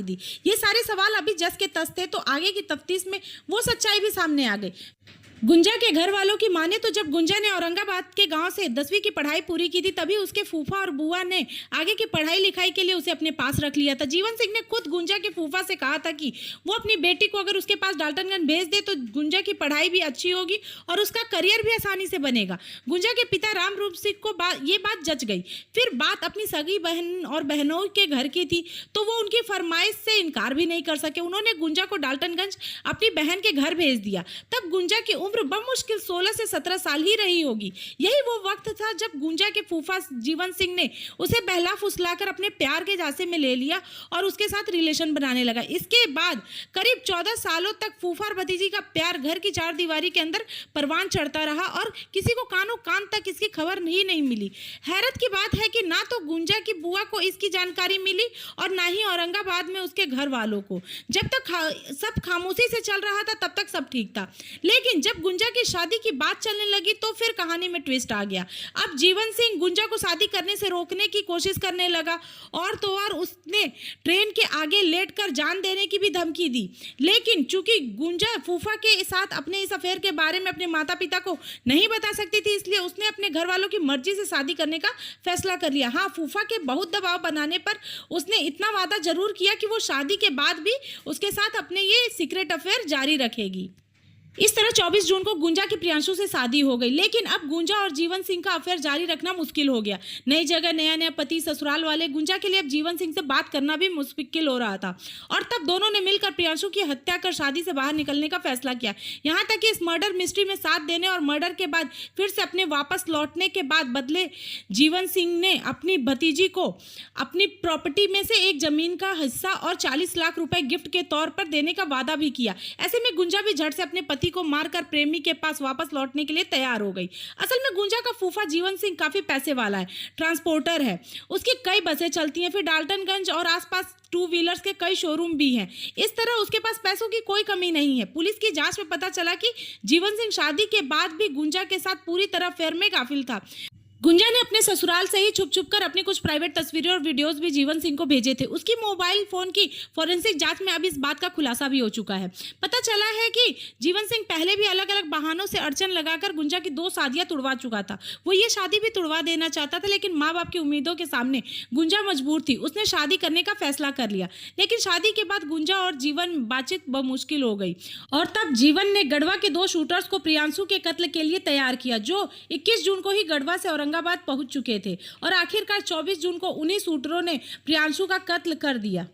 दी। ये सारे सवाल अभी जस के तस थे, तो आगे की तफ्तीश में वो सच्चाई भी सामने आ गई। गुंजा के घर वालों की माने तो जब गुंजा ने औरंगाबाद के गांव से 10वीं की पढ़ाई पूरी की थी, तभी उसके फूफा और बुआ ने आगे की पढ़ाई लिखाई के लिए उसे अपने पास रख लिया था। जीवन सिंह ने खुद गुंजा के फूफा से कहा था कि वो अपनी बेटी को अगर उसके पास डाल्टनगंज भेज दे तो गुंजा की पढ़ाई भी अच्छी होगी और उसका करियर भी आसानी से बनेगा। गुंजा के पिता राम रूप सिंह को ये बात जच गई। फिर बात अपनी सगी बहन और बहनों के घर की थी, तो वो उनकी फरमाइश से इनकार भी नहीं कर सके। उन्होंने गुंजा को डाल्टनगंज अपनी बहन के घर भेज दिया। तब गुंजा की उम्र बमुश्किल 16 से 17 साल ही रही होगी। यही वो वक्त था जब गुंजा के फूफा जीवन सिंह ने उसे बहला फुसलाकर अपने प्यार के झांसे में ले लिया और उसके साथ रिलेशन बनाने लगा। इसके बाद करीब 14 सालों तक फूफा और भतीजी का प्यार घर की चार दीवारी के अंदर परवान चढ़ता रहा और किसी को कानों कान तक इसकी खबर ही नहीं मिली। हैरत की बात है कि ना तो गुंजा की बुआ को इसकी जानकारी मिली और ना ही औरंगाबाद में उसके घर वालों को। जब तक सब खामोशी से चल रहा था तब तक सब ठीक था, लेकिन जब गुंजा की शादी की बात चलने लगी तो फिर कहानी में ट्विस्ट आ गया। अब जीवन सिंह गुंजा को शादी करने से रोकने की कोशिश करने लगा और तो और उसने ट्रेन के आगे लेटकर जान देने की भी धमकी दी। लेकिन चूंकि गुंजा फूफा के साथ अपने इस अफेयर के बारे में अपने माता पिता को नहीं बता सकती थी, इसलिए उसने अपने घर वालों की मर्जी से शादी करने का फैसला कर लिया। हाँ, फूफा के बहुत दबाव बनाने पर उसने इतना वादा जरूर किया कि वो शादी के बाद भी उसके साथ अपने ये सीक्रेट अफेयर जारी रखेगी। इस तरह 24 जून को गुंजा की प्रियांशु से शादी हो गई। लेकिन अब गुंजा और जीवन सिंह का अफेयर जारी रखना मुश्किल हो गया। नई जगह, नया नया पति, ससुराल वाले, गुंजा के लिए अब जीवन सिंह से बात करना भी मुश्किल हो रहा था। और तब दोनों ने मिलकर प्रियांशु की हत्या कर शादी से बाहर निकलने का फैसला किया। यहाँ तक कि इस मर्डर मिस्ट्री में साथ देने और मर्डर के बाद फिर से अपने वापस लौटने के बाद बदले जीवन सिंह ने अपनी भतीजी को अपनी प्रॉपर्टी में से एक जमीन का हिस्सा और 40 लाख रुपए गिफ्ट के तौर पर देने का वादा भी किया। ऐसे में गुंजा भी झट से अपने पति को मारकर प्रेमी के पास वापस लौटने के लिए तैयार हो गई। असल में गुंजा का फूफा जीवन सिंह काफी पैसे वाला है, ट्रांसपोर्टर है, उसकी कई बसें चलती हैं, फिर डाल्टनगंज और आसपास 2 व्हीलर्स के कई शोरूम भी हैं। इस तरह उसके पास पैसों की कोई कमी नहीं है। पुलिस की जांच में पता चला कि जीवन सिंह शादी के बाद भी गुंजा के साथ पूरी तरह अफेयर में गाफिल था। गुंजा ने अपने ससुराल से ही छुप कर अपनी कुछ प्राइवेट तस्वीरें और वीडियोस भी जीवन सिंह को भेजे थे। उसकी मोबाइल फोन की फॉरेंसिक जांच में अब इस बात का खुलासा भी हो चुका है। पता चला है कि जीवन सिंह पहले भी अलग अलग बहानों से अड़चन लगाकर गुंजा की 2 शादियां तुड़वा चुका था। वो ये शादी भी तुड़वा देना चाहता था, लेकिन माँ बाप की उम्मीदों के सामने गुंजा मजबूर थी। उसने शादी करने का फैसला कर लिया। लेकिन शादी के बाद गुंजा और जीवन बातचीत मुश्किल हो गई और तब जीवन ने गढ़वा के 2 शूटर्स को प्रियांशु के कत्ल के लिए तैयार किया, जो 21 जून को ही गढ़वा से औरंगाबाद पहुंच चुके थे और आखिरकार 24 जून को उन्हीं शूटरों ने प्रियांशु का कत्ल कर दिया।